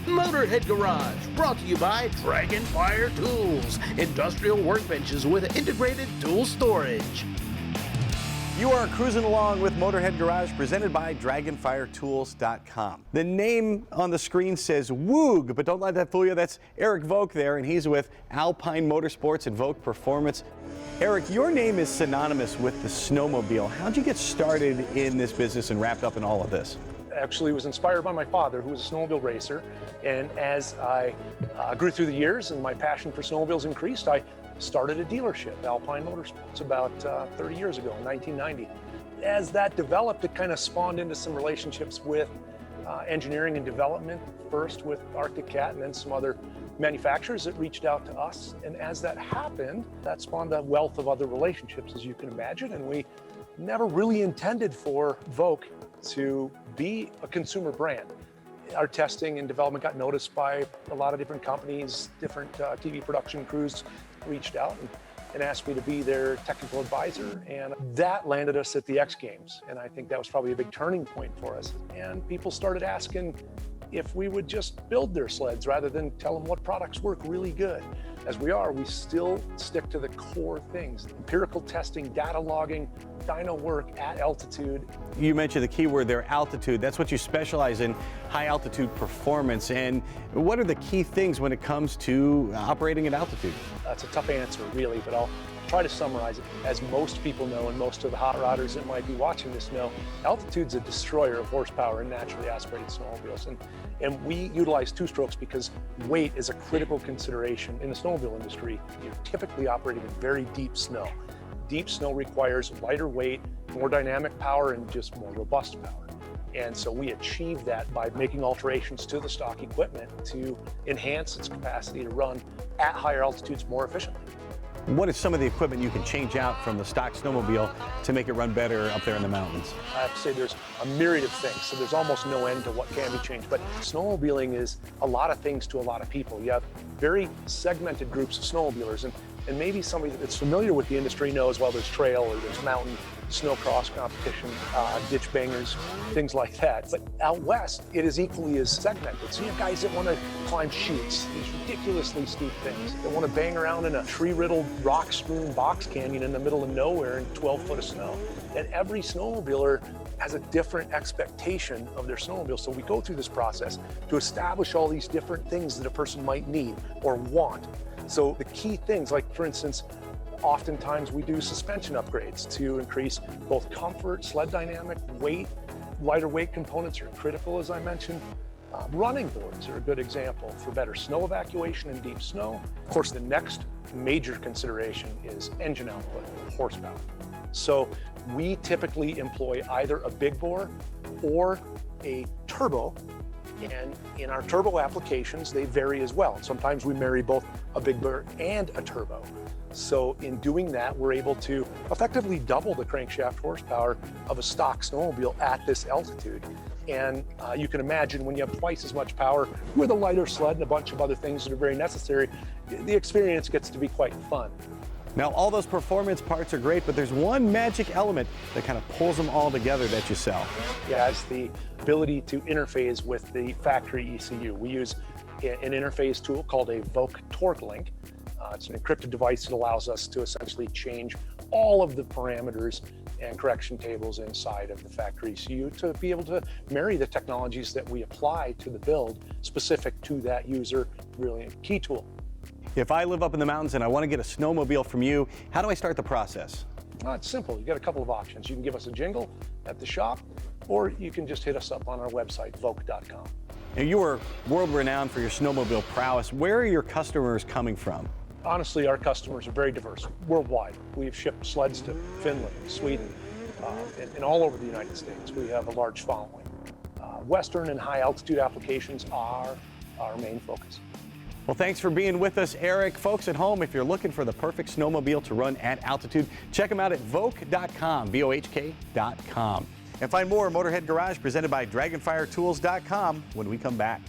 Motorhead Garage, brought to you by Dragonfire Tools, industrial workbenches with integrated tool storage. You are cruising along with Motorhead Garage, presented by DragonfireTools.com. The name on the screen says VOHK, but don't let that fool you. That's Eric VOHK there, and he's with Alpine Motorsports and VOHK Performance. Eric, your name is synonymous with the snowmobile. How'd you get started in this business and wrapped up in all of this? Actually was inspired by my father, who was a snowmobile racer, and as I grew through the years and my passion for snowmobiles increased, I started a dealership, Alpine Motorsports, about 30 years ago, in 1990. As that developed, it kind of spawned into some relationships with engineering and development, first with Arctic Cat and then some other manufacturers that reached out to us. And as that happened, that spawned a wealth of other relationships, as you can imagine, and we never really intended for VOHK to be a consumer brand. Our testing and development got noticed by a lot of different companies, different TV production crews reached out and asked me to be their technical advisor, and that landed us at the X Games. And I think that was probably a big turning point for us. And people started asking if we would just build their sleds rather than tell them what products work really good. As we still stick to the core things: empirical testing, data logging, dyno work at altitude. You mentioned the key word there, altitude. That's what you specialize in, high altitude performance. And what are the key things when it comes to operating at altitude? That's a tough answer, really, but I'll try to summarize it. As most people know, and most of the hot rodders that might be watching this know, altitude's a destroyer of horsepower in naturally aspirated snowmobiles. And we utilize two-strokes because weight is a critical consideration in the snowmobile industry. You're typically operating in very deep snow. Deep snow requires lighter weight, more dynamic power, and just more robust power. And so we achieve that by making alterations to the stock equipment to enhance its capacity to run at higher altitudes more efficiently. What is some of the equipment you can change out from the stock snowmobile to make it run better up there in the mountains? I have to say there's a myriad of things, so there's almost no end to what can be changed. But snowmobiling is a lot of things to a lot of people. You have very segmented groups of snowmobilers, and maybe somebody that's familiar with the industry knows, well, there's trail or there's mountain, snow cross competition, ditch bangers, things like that. But out west, it is equally as segmented. So you have guys that want to climb chutes, these ridiculously steep things, that want to bang around in a tree-riddled, rock-strewn box canyon in the middle of nowhere in 12 foot of snow. And every snowmobiler has a different expectation of their snowmobile. So we go through this process to establish all these different things that a person might need or want. So the key things, like for instance, oftentimes we do suspension upgrades to increase both comfort, sled dynamic, weight. Lighter weight components are critical, as I mentioned. Running boards are a good example for better snow evacuation in deep snow. Of course, the next major consideration is engine output, horsepower. So we typically employ either a big bore or a turbo. And in our turbo applications, they vary as well. Sometimes we marry both a big bore and a turbo. So in doing that, we're able to effectively double the crankshaft horsepower of a stock snowmobile at this altitude. And you can imagine when you have twice as much power with a lighter sled and a bunch of other things that are very necessary, the experience gets to be quite fun. Now, all those performance parts are great, but there's one magic element that kind of pulls them all together that you sell. Yeah, it's the ability to interface with the factory ECU. We use an interface tool called a VOHK Torque Link. It's an encrypted device that allows us to essentially change all of the parameters and correction tables inside of the factory ECU to be able to marry the technologies that we apply to the build specific to that user. Really a key tool. If I live up in the mountains and I want to get a snowmobile from you, how do I start the process? It's simple. You got a couple of options. You can give us a jingle at the shop, or you can just hit us up on our website, VOHK.com. Now, you are world-renowned for your snowmobile prowess. Where are your customers coming from? Honestly, our customers are very diverse, worldwide. We've shipped sleds to Finland, Sweden, and all over the United States. We have a large following. Western and high altitude applications are our main focus. Well, thanks for being with us, Eric. Folks at home, if you're looking for the perfect snowmobile to run at altitude, check them out at VOHK.com, VOHK.com. And find more Motorhead Garage presented by DragonfireTools.com when we come back.